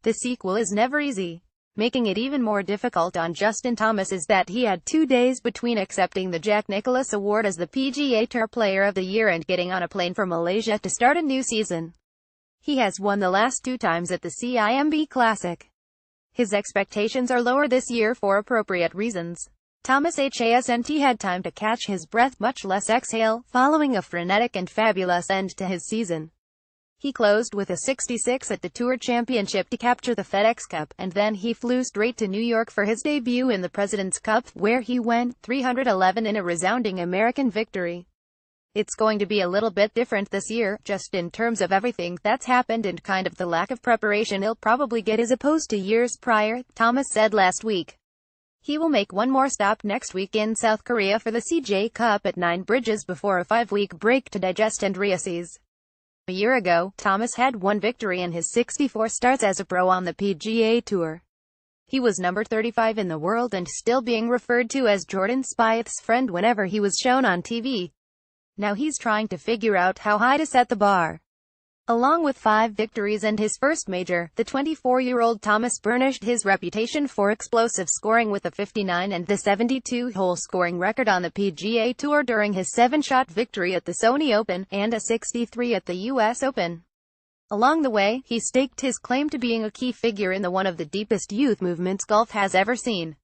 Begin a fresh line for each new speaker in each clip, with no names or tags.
The sequel is never easy. Making it even more difficult on Justin Thomas is that he had 2 days between accepting the Jack Nicklaus Award as the PGA Tour Player of the Year and getting on a plane for Malaysia to start a new season. He has won the last 2 times at the CIMB Classic. His expectations are lower this year for appropriate reasons. Thomas Hasn't had time to catch his breath, much less exhale, following a frenetic and fabulous end to his season. He closed with a 66 at the Tour Championship to capture the FedEx Cup, and then he flew straight to New York for his debut in the President's Cup, where he went 311 in a resounding American victory. It's going to be a little bit different this year, just in terms of everything that's happened and kind of the lack of preparation he'll probably get as opposed to years prior, Thomas said last week. He will make one more stop next week in South Korea for the CJ Cup at Nine Bridges before a 5-week break to digest and reassess. A year ago, Thomas had 1 victory in his 64 starts as a pro on the PGA Tour. He was number 35 in the world and still being referred to as Jordan Spieth's friend whenever he was shown on TV. Now he's trying to figure out how high to set the bar. Along with 5 victories and his first major, the 24-year-old Thomas burnished his reputation for explosive scoring with a 59 and the 72-hole scoring record on the PGA Tour during his 7-shot victory at the Sony Open, and a 63 at the US Open. Along the way, he staked his claim to being a key figure in one of the deepest youth movements golf has ever seen.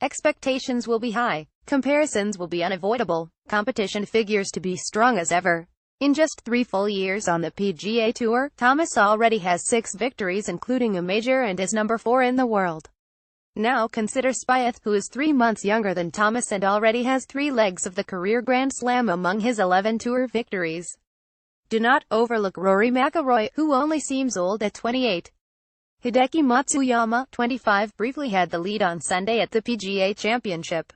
Expectations will be high. Comparisons will be unavoidable. Competition figures to be strong as ever. In just 3 full years on the PGA Tour, Thomas already has 6 victories including a major and is number 4 in the world. Now consider Spieth, who is 3 months younger than Thomas and already has 3 legs of the career Grand Slam among his 11 Tour victories. Do not overlook Rory McIlroy, who only seems old at 28. Hideki Matsuyama, 25, briefly had the lead on Sunday at the PGA Championship.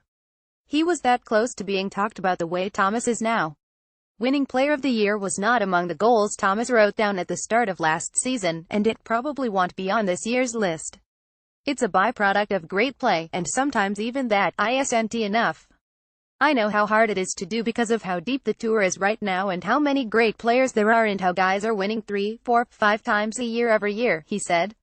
He was that close to being talked about the way Thomas is now. Winning Player of the Year was not among the goals Thomas wrote down at the start of last season, and it probably won't be on this year's list. It's a byproduct of great play, and sometimes even that isn't enough. I know how hard it is to do because of how deep the tour is right now and how many great players there are and how guys are winning 3, 4, 5 times a year every year, he said.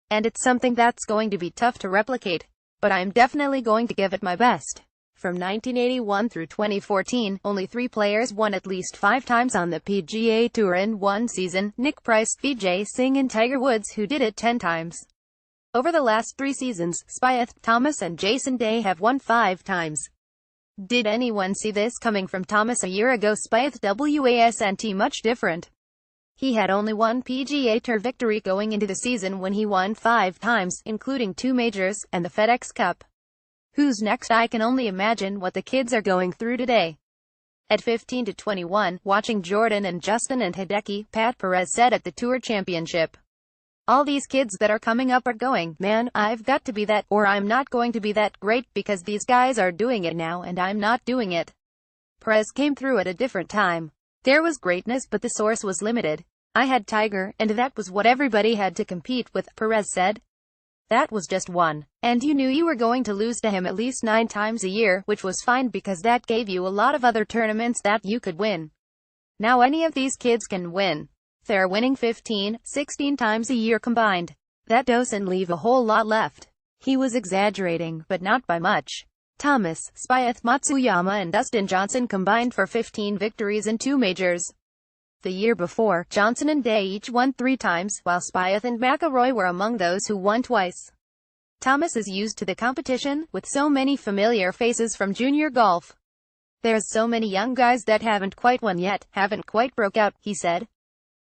And it's something that's going to be tough to replicate. But I'm definitely going to give it my best. From 1981 through 2014, only 3 players won at least 5 times on the PGA Tour in one season: Nick Price, Vijay Singh and Tiger Woods, who did it 10 times. Over the last 3 seasons, Spieth, Thomas and Jason Day have won 5 times. Did anyone see this coming from Thomas a year ago? Spieth wasn't much different. He had only 1 PGA Tour victory going into the season when he won 5 times, including 2 majors, and the FedEx Cup. Who's next? I can only imagine what the kids are going through today. At 15 to 21, watching Jordan and Justin and Hideki, Pat Perez said at the Tour Championship. All these kids that are coming up are going, man, I've got to be that, or I'm not going to be that great because these guys are doing it now and I'm not doing it. Perez came through at a different time. There was greatness but the source was limited. I had Tiger, and that was what everybody had to compete with, Perez said. That was just one. And you knew you were going to lose to him at least 9 times a year, which was fine because that gave you a lot of other tournaments that you could win. Now any of these kids can win. They're winning 15, 16 times a year combined. That doesn't leave a whole lot left. He was exaggerating, but not by much. Thomas, Spieth, Matsuyama and Dustin Johnson combined for 15 victories and 2 majors. The year before, Johnson and Day each won 3 times, while Spieth and McIlroy were among those who won twice. Thomas is used to the competition, with so many familiar faces from junior golf. There's so many young guys that haven't quite won yet, haven't quite broke out, he said.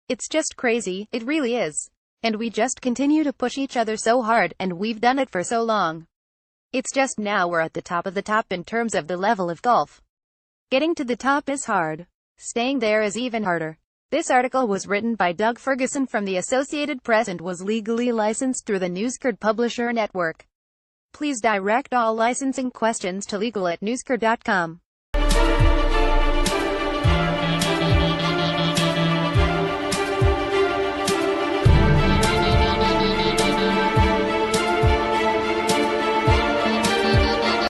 It's just crazy, it really is. And we just continue to push each other so hard, and we've done it for so long. It's just now we're at the top of the top in terms of the level of golf. Getting to the top is hard. Staying there is even harder. This article was written by Doug Ferguson from the Associated Press and was legally licensed through the NewsCard Publisher Network. Please direct all licensing questions to legal@newscard.com.